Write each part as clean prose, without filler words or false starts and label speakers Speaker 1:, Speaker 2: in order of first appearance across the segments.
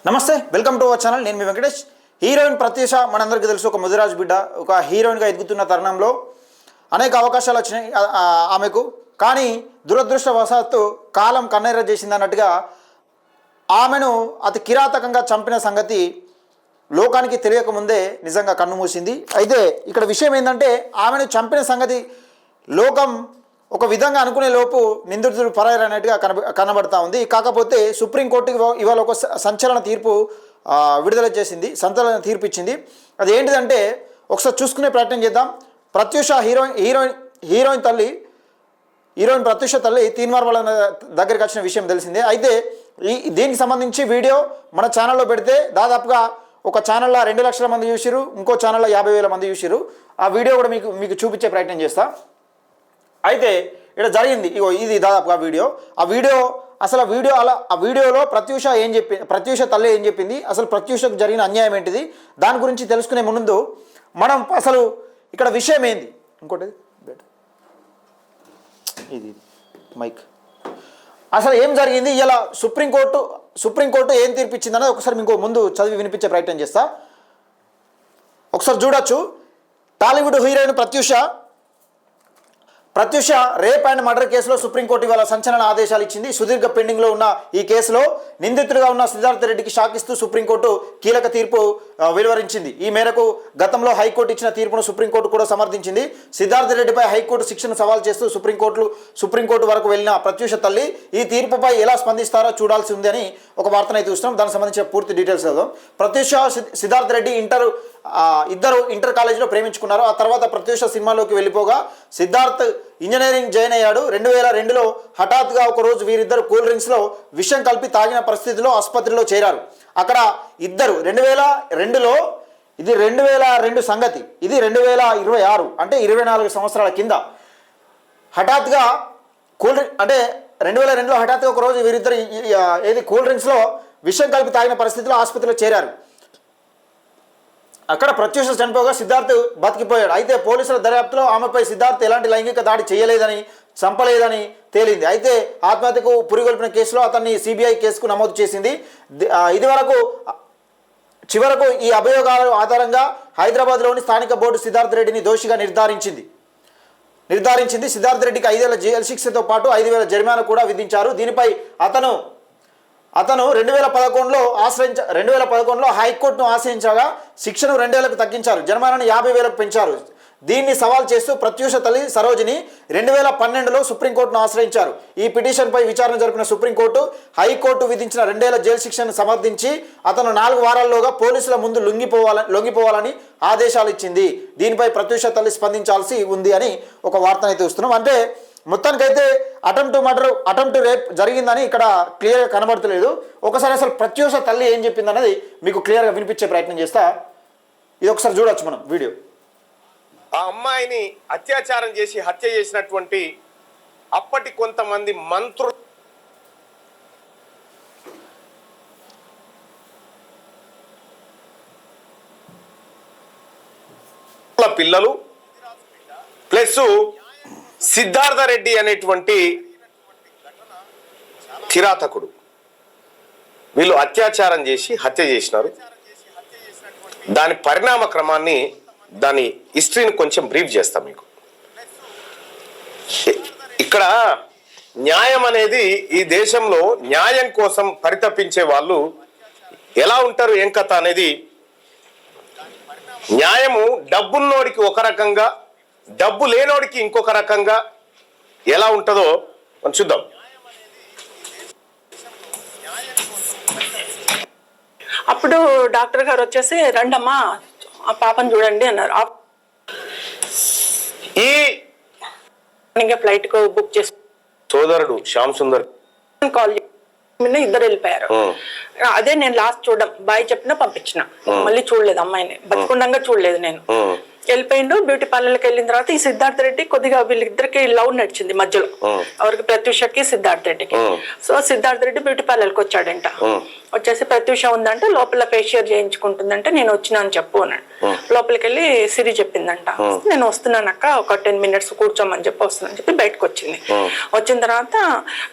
Speaker 1: నమస్తే welcome to our channel. నేను మీ Venkatesh. Heroine Pratyusha మనందరికీ తెలుసు, ఒక ముదిరాజు బిడ్డ, ఒక హీరోయిన్గా ఎదుగుతున్న తరుణంలో అనేక అవకాశాలు వచ్చినాయి ఆమెకు. కానీ దురదృష్టవశాత్తు కాలం కన్నెర్ర చేసింది అన్నట్టుగా ఆమెను అతి కిరాతకంగా చంపిన సంగతి లోకానికి తెలియకముందే నిజంగా కన్ను మూసింది. అయితే ఇక్కడ విషయం ఏంటంటే, ఆమెను చంపిన సంగతి లోకం ఒక విధంగా అనుకునే లోపు నిందితుడు పరారైనట్టుగా కనబడతా ఉంది. కాకపోతే సుప్రీంకోర్టుకి ఇవాళ ఒక సంచలన తీర్పు విడుదల చేసింది, సంచలన తీర్పు ఇచ్చింది. అది ఏంటిదంటే ఒకసారి చూసుకునే ప్రయత్నం చేద్దాం. ప్రత్యూష హీరోయిన్ ప్రత్యూష తల్లి తీన్మార్ వాళ్ళ దగ్గరికి వచ్చిన విషయం తెలిసిందే. అయితే దీనికి సంబంధించి వీడియో మన ఛానల్లో పెడితే దాదాపుగా ఒక ఛానల్లో 2 లక్షల మంది చూసిరు, ఇంకో ఛానల్లో 50,000 మంది చూసిరు. ఆ వీడియో కూడా మీకు చూపించే ప్రయత్నం చేస్తా. అయితే ఇక్కడ జరిగింది ఇగో ఇది దాదాపుగా ఆ వీడియోలో ప్రత్యూష తల్లి ఏం చెప్పింది, అసలు ప్రత్యూషకు జరిగిన అన్యాయం ఏంటిది, దాని గురించి తెలుసుకునే ముందు మనం అసలు ఇక్కడ విషయం ఏంది, ఇంకోటి ఇది మైక్, అసలు ఏం జరిగింది, ఇలా సుప్రీంకోర్టు ఏం తీర్పిచ్చిందన్నది ఒకసారి మీకు ముందు చదివి వినిపించే ప్రయత్నం చేస్తా. ఒకసారి చూడొచ్చు. Tollywood heroine Prathyusha rape and murder కేసులో సుప్రీంకోర్టు ఇవాళ సంచలన ఆదేశాలు ఇచ్చింది. సుదీర్ఘ పెండింగ్లో ఉన్న ఈ కేసులో నిందితుడిగా ఉన్న సిద్ధార్థ రెడ్డికి షాక్ ఇస్తూ సుప్రీంకోర్టు కీలక తీర్పు వెలువరించింది. ఈ మేరకు గతంలో హైకోర్టు ఇచ్చిన తీర్పును సుప్రీంకోర్టు కూడా సమర్థించింది. సిద్ధార్థ రెడ్డిపై హైకోర్టు శిక్షను సవాల్ చేస్తూ సుప్రీంకోర్టు వరకు వెళ్ళిన ప్రత్యూష తల్లి ఈ తీర్పుపై ఎలా స్పందిస్తారో చూడాల్సి ఉంది అని ఒక వార్తనైతే చూస్తున్నాం. దానికి సంబంధించిన పూర్తి డీటెయిల్స్ చదువు. ప్రత్యూష సిద్ధార్థ రెడ్డి ఇద్దరు ఇంటర్ కాలేజీలో ప్రేమించుకున్నారు. ఆ తర్వాత ప్రత్యూష సినిమాలోకి వెళ్ళిపోగా సిద్ధార్థ్ ఇంజనీరింగ్ జాయిన్ అయ్యాడు. 2002లో హఠాత్తుగా ఒకరోజు వీరిద్దరు కూల్ డ్రింక్స్లో విషం కలిపి తాగిన పరిస్థితిలో ఆసుపత్రిలో చేరారు. అక్కడ ఇద్దరు 2002లో, ఇది 2002 సంగతి, ఇది 2026 అంటే 24 సంవత్సరాల కింద హఠాత్తుగా 2002లో హఠాత్తుగా ఒకరోజు వీరిద్దరు కూల్ డ్రింక్స్లో విషం కలిపి తాగిన పరిస్థితిలో ఆసుపత్రిలో చేరారు. అక్కడ ప్రత్యూష చనిపోగా సిద్ధార్థ్ బతికిపోయాడు. అయితే పోలీసుల దర్యాప్తులో ఆమెపై సిద్ధార్థ్ ఎలాంటి లైంగిక దాడి చేయలేదని, చంపలేదని తేలింది. అయితే ఆత్మహత్యకు పురిగొల్పిన కేసులో అతన్ని సిబిఐ కేసుకు నమోదు చేసింది. చివరకు ఈ అభియోగాల ఆధారంగా హైదరాబాద్లోని స్థానిక బోర్డు సిద్ధార్థ రెడ్డిని దోషిగా నిర్ధారించింది. సిద్ధార్థ రెడ్డికి 5 ఏళ్ల జైలు శిక్షతో పాటు 5,000 జరిమానా కూడా విధించారు. దీనిపై అతను 2011లో హైకోర్టును ఆశ్రయించగా శిక్షను 2 ఏళ్లకు తగ్గించారు. జరిమానాను 50,000కు పెంచారు. దీన్ని సవాల్ చేస్తూ ప్రత్యూష తల్లి సరోజిని 2012లో సుప్రీంకోర్టును ఆశ్రయించారు. ఈ పిటిషన్పై విచారణ జరిపిన సుప్రీంకోర్టు హైకోర్టు విధించిన 2 ఏళ్ల జైలు శిక్షను సమర్థించి అతను 4 వారాల్లోగా పోలీసుల ముందు లొంగిపోవాలని ఆదేశాలు ఇచ్చింది. దీనిపై ప్రత్యూష తల్లి స్పందించాల్సి ఉంది అని ఒక వార్తనైతే చూస్తున్నాం. అంటే మొత్తానికైతే అటెంప్ట్ రేప్ జరిగిందని ఇక్కడ క్లియర్గా కనబడతలేదు. ఒకసారి అసలు ప్రత్యూష తల్లి ఏం చెప్పిందన్నది మీకు క్లియర్గా వినిపించే ప్రయత్నం చేస్తా. ఇది ఒకసారి చూడొచ్చు మనం వీడియో.
Speaker 2: ఆ అమ్మాయిని అత్యాచారం చేసి హత్య చేసినటువంటి అప్పటి కొంతమంది మంత్రుల పిల్లలు ప్లస్ సిద్ధార్థ రెడ్డి అనేటువంటి కిరాతకుడు, వీళ్ళు అత్యాచారం చేసి హత్య చేసినారు. దాని పరిణామ క్రమాన్ని, దాని హిస్టరీని కొంచెం బ్రీఫ్ చేస్తాం మీకు. ఇక్కడ న్యాయం అనేది, ఈ దేశంలో న్యాయం కోసం పరితపించే వాళ్ళు ఎలా ఉంటారు, ఏం కథ అనేది, న్యాయము డబ్బున్నోడికి ఒక రకంగా, డబ్బు లేనోడికి ఇంకొక రకంగా ఎలా ఉంటుందో మనం చూద్దాం.
Speaker 3: అప్పుడు డాక్టర్ గారు వచ్చేసి రండమ్మా ఆ పాపను చూడండి అన్నారు.
Speaker 2: ఈ
Speaker 3: ఫ్లైట్ కు బుక్ చేసి
Speaker 2: సోదరుడు శ్యామ్ సుందర్
Speaker 3: కాల్ ఇద్దరు వెళ్ళిపోయారు. అదే నేను లాస్ట్ చూడడం బాయ్ చెప్పినా పంపించిన, మళ్ళీ చూడలేదు అమ్మాయిని, బతికుండంగా చూడలేదు నేను. వెళ్ళిపోయిండు. బ్యూటీ పార్లర్కి వెళ్ళిన తర్వాత ఈ సిద్ధార్థ రెడ్డి కొద్దిగా వీళ్ళిద్దరికి లవ్ నడిచింది మధ్యలో, ఎవరికి ప్రత్యూషకి సిద్ధార్థ రెడ్డికి. సో సిద్ధార్థ రెడ్డి బ్యూటీ పార్లర్కి వచ్చాడంట. వచ్చేసి ప్రత్యూష ఉందంటే లోపల ఫేషియల్ చేయించుకుంటుందంటే నేను వచ్చినా అని చెప్పు అన్నాడు. లోపలికి వెళ్ళి సిరి చెప్పిందంట, నేను వస్తున్నాను అక్క, ఒక 10 minutes కూర్చోమని చెప్పి వస్తున్నాను చెప్పి బయటకు వచ్చింది. వచ్చిన తర్వాత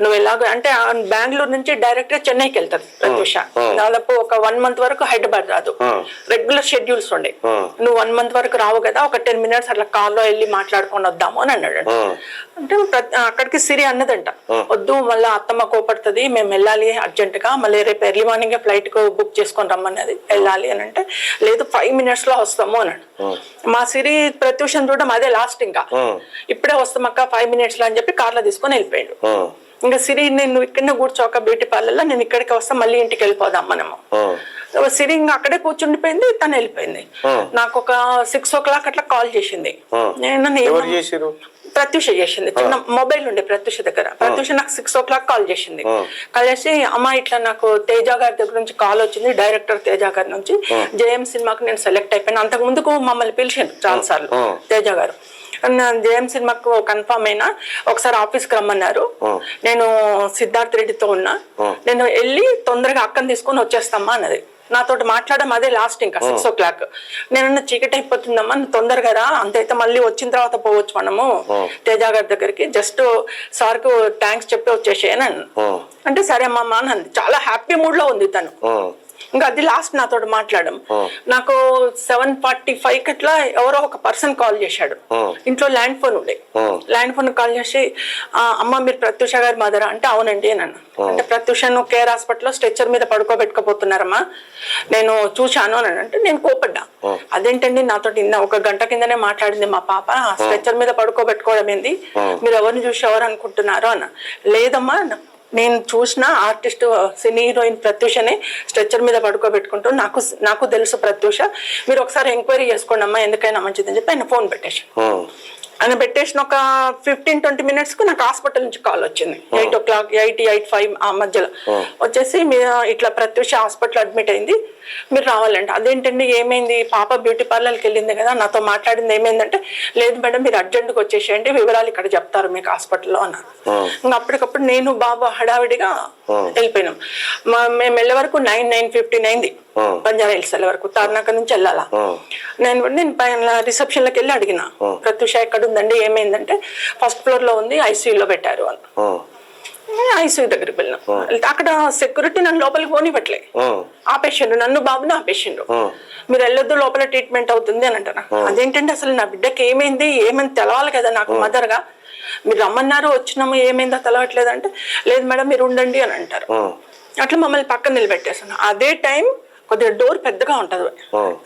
Speaker 3: నువ్వు ఎలాగో అంటే బెంగళూరు నుంచి డైరెక్ట్ గా చెన్నైకి వెళ్తారు ప్రత్యూష. దాదాపు ఒక 1 month వరకు హైదరాబాద్ రాదు, రెగ్యులర్ షెడ్యూల్స్ ఉండే. నువ్వు 1 month వరకు రావు కదా, ఒక 10 minutes అట్లా కార్లో వెళ్ళి మాట్లాడుకొని వద్దాము అని అన్నాడు. అంటే అక్కడికి సిరి అన్నదంట, వద్దు మళ్ళీ అత్తమ్మ కోపడుతుంది, మేము వెళ్ళాలి అర్జెంట్ గా, మళ్ళీ రేపు ఎర్లీ మార్నింగ్ ఫ్లైట్ కు బుక్ చేసుకొని రమ్మన్నది, వెళ్ళాలి అని అంటే లేదు 5 minutes లో వస్తాము అన్నాడు. మా సిరి ప్రత్యూషం చూడడం అదే లాస్ట్, ఇంకా ఇప్పుడే వస్తాం అక్క 5 minutes లో అని చెప్పి కార్లో తీసుకొని వెళ్ళిపోయాడు. ఇంకా సిరి నేను ఇక్కడనే కూర్చోక బ్యూటీ పార్లర్ లో, నేను ఇక్కడికి వస్తా మళ్ళీ ఇంటికి వెళ్ళిపోదాం మనము. సిరి ఇంకా అక్కడే కూర్చుండిపోయింది, తను వెళ్ళిపోయింది. నాకు ఒక 6 o'clock అట్లా కాల్ చేసింది. ప్రత్యూష చేసింది, చిన్న మొబైల్ ఉండే ప్రత్యూష దగ్గర. ప్రత్యూష నాకు 6 o'clock కాల్ చేసింది. కాల్ చేసి అమ్మ ఇట్లా నాకు తేజ గారి దగ్గర నుంచి కాల్ వచ్చింది, డైరెక్టర్ తేజ గారి నుంచి, జేఎం సినిమాకి నేను సెలెక్ట్ అయిపోయాను. అంతకు ముందుకు మమ్మల్ని పిలిచిండు చాలా సార్లు తేజ గారు. జేఎం సినిమాకు కన్ఫర్మ్ అయినా, ఒకసారి ఆఫీస్కి రమ్మన్నారు, నేను సిద్ధార్థ రెడ్డితో ఉన్నా, నేను వెళ్ళి తొందరగా అక్కని తీసుకొని వచ్చేస్తామా అన్నది. నాతోటి మాట్లాడడం అదే లాస్ట్, ఇంకా 6 o'clock. నేను చీకటి అయిపోతుందమ్మా, తొందరగా రా, అంతైతే మళ్ళీ వచ్చిన తర్వాత పోవచ్చు మనము తేజ గారి దగ్గరికి, జస్ట్ సార్కు థ్యాంక్స్ చెప్పి వచ్చేసేయను అంటే సరే అమ్మమ్మ అని అంది. చాలా హ్యాపీ మూడ్ లో ఉంది తను. ఇంకా అది లాస్ట్ నాతో మాట్లాడడం. నాకు 7:45 అట్లా ఎవరో ఒక పర్సన్ కాల్ చేశాడు, ఇంట్లో ల్యాండ్ ఫోన్ ఉండే. ల్యాండ్ ఫోన్ కాల్ చేసి అమ్మ మీరు ప్రత్యూష గారి మదర్ అంటే అవునండి అని. అంటే ప్రత్యూషను కేర్ హాస్పిటల్లో స్ట్రెచ్చర్ మీద పడుకోబెట్టుకోపోతున్నారమ్మా, నేను చూశాను అని అంటే నేను కోపడ్డా. అదేంటండి నాతో ఒక గంట కిందనే మాట్లాడింది మా పాప, స్ట్రెచ్చర్ మీద పడుకోబెట్టుకోవడం ఏంది, మీరు ఎవరిని చూసి ఎవరు అనుకుంటున్నారు అన్న. లేదమ్మా నేను చూసిన ఆర్టిస్ట్ సినీ హీరోయిన్ ప్రత్యూషనే స్ట్రెచ్చర్ మీద పడుకోబెట్టుకుంటూ, నాకు తెలుసు ప్రత్యూష, మీరు ఒకసారి ఎంక్వైరీ చేసుకోండి అమ్మా, ఎందుకైనా మంచిదని చెప్పి ఆయన ఫోన్ పెట్టేసి ఆయన పెట్టేసిన ఒక 15-20 minutes కు నాకు హాస్పిటల్ నుంచి కాల్ వచ్చింది. 8 o'clock 8:05 ఆ మధ్యలో వచ్చేసి మీరు ఇట్లా ప్రత్యూష హాస్పిటల్ అడ్మిట్ అయింది, మీరు రావాలంటే. అదేంటండి ఏమైంది, పాప బ్యూటీ పార్లర్కి వెళ్ళింది కదా, నాతో మాట్లాడింది ఏమైందంటే, లేదు మేడం మీరు అర్జెంట్గా వచ్చేసేయండి, వివరాలు ఇక్కడ చెప్తారు మీకు హాస్పిటల్లో అన్నారు. ఇంకా అప్పటికప్పుడు నేను బాబు హడావిడిగా వెళ్ళిపోయినాం. మేము వెళ్ళే వరకు 9:15 అయింది, బంజారా హిల్స్ వెళ్ళే వరకు. తార్నాక నుంచి వెళ్ళాలా. నేను పైన రిసెప్షన్ లోకి వెళ్ళి అడిగిన, ప్రత్యూష ఎక్కడ ఉందండి, ఏమైందంటే ఫస్ట్ ఫ్లోర్ లో ఉంది, ఐసీయూలో పెట్టారు అని. ఐసీయూ దగ్గరికి వెళ్ళినా, అక్కడ సెక్యూరిటీ నన్ను లోపలికి పోనివ్వట్లే, ఆపేసిండు, నన్ను బాబుని ఆపేసిండు. మీరు వెళ్ళొద్దు లోపల ట్రీట్మెంట్ అవుతుంది అని అంటారు. అదేంటంటే అసలు నా బిడ్డకి ఏమైంది తెలవాలి కదా నాకు మదర్ గా, మీరు రమ్మన్నారు వచ్చినాము, ఏమైందో తెలవట్లేదు అంటే, లేదు మేడం మీరు ఉండండి అని అంటారు. అట్లా మమ్మల్ని పక్కన నిలబెట్టేస్తాను. అదే టైం కొద్దిగా డోర్ పెద్దగా ఉంటది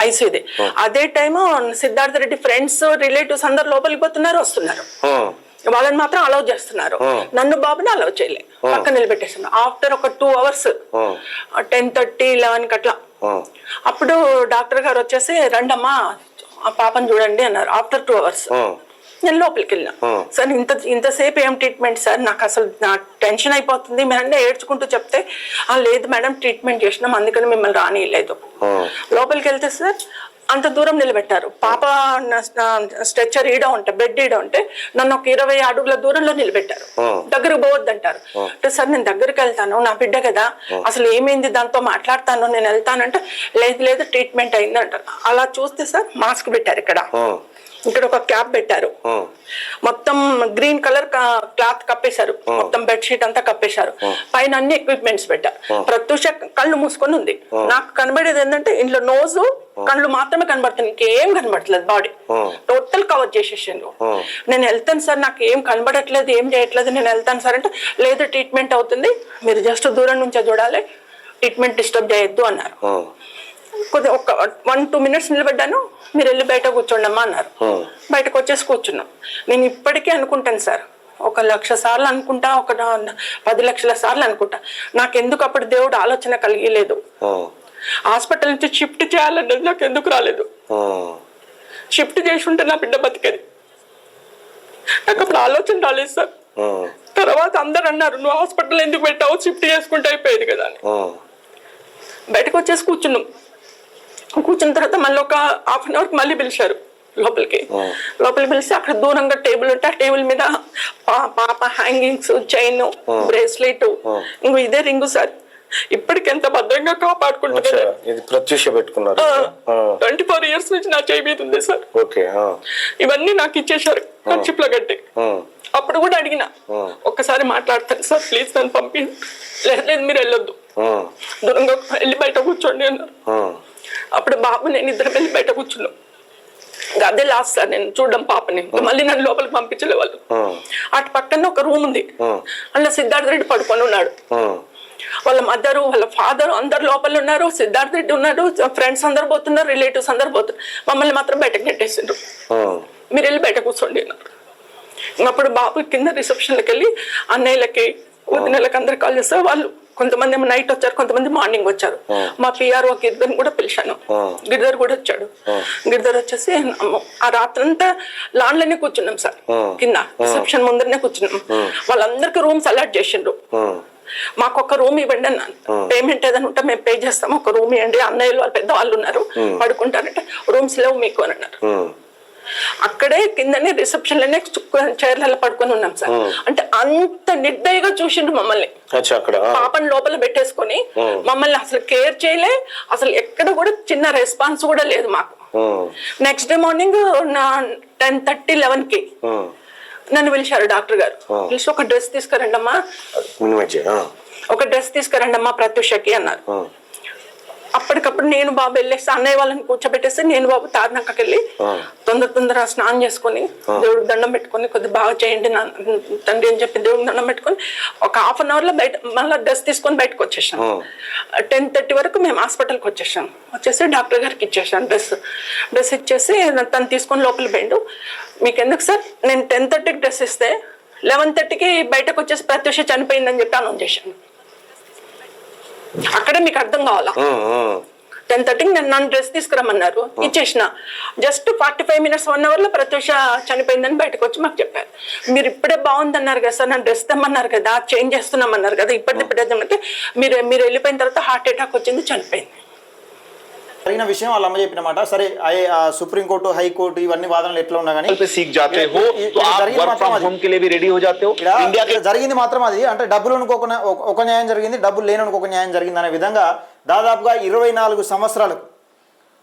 Speaker 3: ఐసీయూది. అదే time Siddhartha Reddy friends relatives అందరు లోపలికి పోతున్నారు, వస్తున్నారు, వాళ్ళని మాత్రం అలౌ చేస్తున్నారు, నన్ను బాబుని అలౌ చేయలే, పక్కన నిలబెట్టేస్తున్నారు. ఆఫ్టర్ ఒక 2 hours 10:30, 11 అట్లా, అప్పుడు డాక్టర్ గారు వచ్చేసి రండమ్మా ఆ పాపను చూడండి అన్నారు. ఆఫ్టర్ 2 hours నేను లోపలికి వెళ్ళినా. సార్ ఇంతసేపు ఏం ట్రీట్మెంట్ సార్, నాకు అసలు నా టెన్షన్ అయిపోతుంది, మీరంటే ఏడ్చుకుంటూ చెప్తే, లేదు మేడం ట్రీట్మెంట్ చేసినాం అందుకని మిమ్మల్ని రానియలేదు. లోపలికి వెళ్తే సార్ అంత దూరం నిలబెట్టారు. పాప స్ట్రెచ్చర్ ఈడ ఉంటే, బెడ్ ఈడ ఉంటే నన్ను ఒక 20 అడుగుల దూరంలో నిలబెట్టారు. దగ్గరకు పోవద్దంటారు. అంటే సార్ నేను దగ్గరికి వెళ్తాను, నా బిడ్డ కదా, అసలు ఏమైంది దాంతో మాట్లాడతాను, నేను వెళ్తానంటే లేదు ట్రీట్మెంట్ అయింది అంటారు. అలా చూస్తే సార్ మాస్క్ పెట్టారు, ఇక్కడ ఒక క్యాప్ పెట్టారు, మొత్తం గ్రీన్ కలర్ క్లాత్ కప్పేశారు, మొత్తం బెడ్షీట్ అంతా కప్పేశారు, పైన అన్ని ఎక్విప్మెంట్స్ పెట్టారు. ప్రత్యూష కళ్ళు మూసుకొని ఉంది. నాకు కనబడేది ఏంటంటే ఇంట్లో నోజు కళ్ళు మాత్రమే కనబడుతుంది, ఇంకేం కనబడట్లేదు, బాడీ టోటల్ కవర్ చేసేసిండు. నేను వెళ్తాను సార్, నాకు ఏం కనబడట్లేదు, ఏం చేయట్లేదు, నేను వెళ్తాను సార్ అంటే, లేదు ట్రీట్మెంట్ అవుతుంది, మీరు జస్ట్ దూరం నుంచే చూడాలి, ట్రీట్మెంట్ డిస్టర్బ్ చేయొద్దు అన్నారు. కొద్దిగా ఒక 1-2 minutes నిలబడ్డాను, మీరు వెళ్ళి బయట కూర్చోండమ్మా అన్నారు. బయటకు వచ్చేసి కూర్చున్నాం. నేను ఇప్పటికీ అనుకుంటాను సార్, 1,00,000 సార్లు అనుకుంటా, 10 లక్షల సార్లు అనుకుంటా, నాకు ఎందుకు అప్పుడు దేవుడు ఆలోచన కలిగలేదు, హాస్పిటల్ నుంచి షిఫ్ట్ చేయాలన్నది నాకు ఎందుకు రాలేదు. షిఫ్ట్ చేసి ఉంటే నా బిడ్డ బతికేది, నాకు అప్పుడు ఆలోచన రాలేదు సార్. తర్వాత అందరు అన్నారు, నువ్వు హాస్పిటల్ ఎందుకు పెట్టావు, షిఫ్ట్ చేసుకుంటే అయిపోయేది కదా అని. బయటకు వచ్చేసి కూర్చున్నాం. కూర్చున్న తర్వాత మళ్ళీ ఒక 1/2 hour మళ్ళీ పిలిచారు లోపలికి పిలిచి అక్కడ దూరంగా టేబుల్ ఉంటే ఆ టేబుల్ మీద పాప హ్యాంగింగ్స్, చైన్, బ్రేస్లెట్, ఇంకో ఇదే రింగు సార్. ఇప్పటికి ఎంత భద్రంగా కాపాడుకుంటున్నారు.
Speaker 2: ఇది ప్రత్యూష పెట్టుకున్నారు.
Speaker 3: 24 years నుంచి నా చేయి మీద ఉంది సార్.
Speaker 2: ఓకే.
Speaker 3: ఇవన్నీ నాకు ఇచ్చేసారు ఖర్చులో గట్టి. అప్పుడు కూడా అడిగిన, ఒక్కసారి మాట్లాడతాను సార్ ప్లీజ్ నన్ను పంపి. లేదు మీరు వెళ్ళొద్దు, దూరంగా వెళ్ళి బయట కూర్చోండి అన్నారు. అప్పుడు బాబు నేను ఇద్దరం వెళ్ళి బయట కూర్చున్నాం. అదే లాస్ట్ సార్ నేను చూడడం పాపని. మళ్ళీ నన్ను లోపలికి పంపించలే వాళ్ళు. అటు పక్కన ఒక రూమ్ ఉంది, అందులో సిద్ధార్థ రెడ్డి పడుకొని ఉన్నాడు. వాళ్ళ మదరు, వాళ్ళ ఫాదర్ అందరు లోపల ఉన్నారు. సిద్ధార్థ రెడ్డి ఉన్నాడు, ఫ్రెండ్స్ అందరు పోతున్నారు, రిలేటివ్స్ అందరు పోతున్నారు. మమ్మల్ని మాత్రం బయటకు నెట్టేసిండ్రు. మీరు వెళ్ళి బయట కూర్చోండి అన్నారు. అప్పుడు బాబు కింద రిసెప్షన్కి వెళ్ళి అన్నయ్యలకి, వదినలకి అందరికి కాల్ చేస్తే వాళ్ళు కొంతమంది ఏమో నైట్ వచ్చారు, కొంతమంది మార్నింగ్ వచ్చారు. మా పిఆర్ఓ గిరిధర్ కూడా పిలిచాను, గిరిధర్ కూడా వచ్చాడు. గిరిధర్ వచ్చేసి ఆ రాత్రంతా లాన్లోనే కూర్చున్నాం సార్, కింద రిసెప్షన్ ముందరనే కూర్చున్నాం. వాళ్ళందరికీ రూమ్స్ అలాట్ చేసిండ్రు. మాకు ఒక రూమ్ ఇవ్వండి అన్నాను. పేమెంట్ ఏదైనా ఉంటే మేము పే చేస్తాము, ఒక రూమ్ ఇవ్వండి. అన్నయ్యలు వాళ్ళు పెద్దవాళ్ళు ఉన్నారు, పడుకుంటారంటే రూమ్స్ లేవు మీకు అని అన్నారు. అక్కడే కిందనే రిసెప్షన్ లోనే చైర్లలో పడుకొని ఉన్నాం సార్. అంటే అంత నిర్దయగా చూసిండ్రు మమ్మల్ని. పాపని లోపల పెట్టేసుకొని మమ్మల్ని అసలు కేర్ చేయలే. అసలు ఎక్కడ కూడా చిన్న రెస్పాన్స్ కూడా లేదు మాకు. నెక్స్ట్ డే మార్నింగ్ 10:30, 11కి నన్ను పిలిచారు డాక్టర్ గారు. పిలిచి ఒక డ్రెస్ తీసుకురండి అమ్మా, ఒక డ్రెస్ తీసుకురండి అమ్మా ప్రత్యూషకి అన్నారు. అప్పటికప్పుడు నేను బాబు వెళ్ళేసి అన్నయ్య వాళ్ళని కూర్చోబెట్టేసి నేను బాబు తారినాకకి వెళ్ళి తొందర స్నానం చేసుకుని దేవుడికి దండం పెట్టుకొని కొద్దిగా బాగా చేయండి నా తండ్రి అని చెప్పి దేవుడికి దండం పెట్టుకొని ఒక 1/2 hour లో బయట మళ్ళీ డ్రెస్ తీసుకొని బయటకు వచ్చేసాం. 10:30 వరకు మేము హాస్పిటల్కి వచ్చేసాం. వచ్చేసి డాక్టర్ గారికి ఇచ్చేసాను డ్రెస్ ఇచ్చేసి తను తీసుకొని లోపల పోయిండు. మీకు ఎందుకు సార్, నేను 10:30కి డ్రెస్ ఇస్తే 11:30కి బయటకు వచ్చేసి ప్రత్యూష చనిపోయిందని చెప్పి అనౌన్స్ చేశాను. అక్కడే మీకు అర్థం కావాలా. 10:30కి నన్ను డ్రెస్ తీసుకురమ్మన్నారు, ఇచ్చేసిన. జస్ట్ 45 minutes 1 hour లో ప్రత్యూష చనిపోయిందని బయటకు వచ్చి మాకు చెప్పారు. మీరు ఇప్పుడే బాగుందన్నారు కదా సార్, నన్ను డ్రెస్ తెమ్మన్నారు కదా, చేంజ్ చేస్తున్నామన్నారు కదా, ఇప్పటికే మీరు వెళ్ళిపోయిన తర్వాత హార్ట్ అటాక్ వచ్చింది, చనిపోయింది.
Speaker 1: జరిగిన విషయం వాళ్ళ అమ్మ చెప్పిన మాట. సరే సుప్రీంకోర్టు, హైకోర్టు ఇవన్నీ వాదనలు ఎట్లా ఉన్నా కానీ జరిగింది మాత్రం అది. అంటే డబ్బులు ఒక న్యాయం జరిగింది, డబ్బులు లేని ఒక న్యాయం జరిగింది అనే విధంగా దాదాపుగా 24 సంవత్సరాలు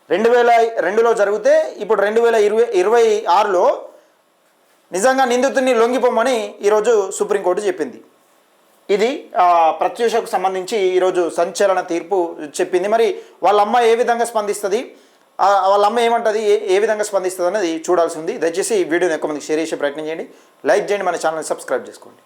Speaker 1: 2002లో జరిగితే ఇప్పుడు 2026లో నిజంగా నిందితుడిని లొంగిపోమని ఈరోజు సుప్రీంకోర్టు చెప్పింది. ఇది ప్రత్యూషకు సంబంధించి ఈరోజు సంచలన తీర్పు చెప్పింది. మరి వాళ్ళ అమ్మ ఏ విధంగా స్పందిస్తుంది, వాళ్ళ అమ్మ ఏమంటుంది, ఏ విధంగా స్పందిస్తుంది అనేది చూడాల్సి ఉంది. దయచేసి ఈ వీడియోని ఎక్కువ మందికి షేర్ చేసే ప్రయత్నం చేయండి, లైక్ చేయండి, మన ఛానల్ని సబ్స్క్రైబ్ చేసుకోండి.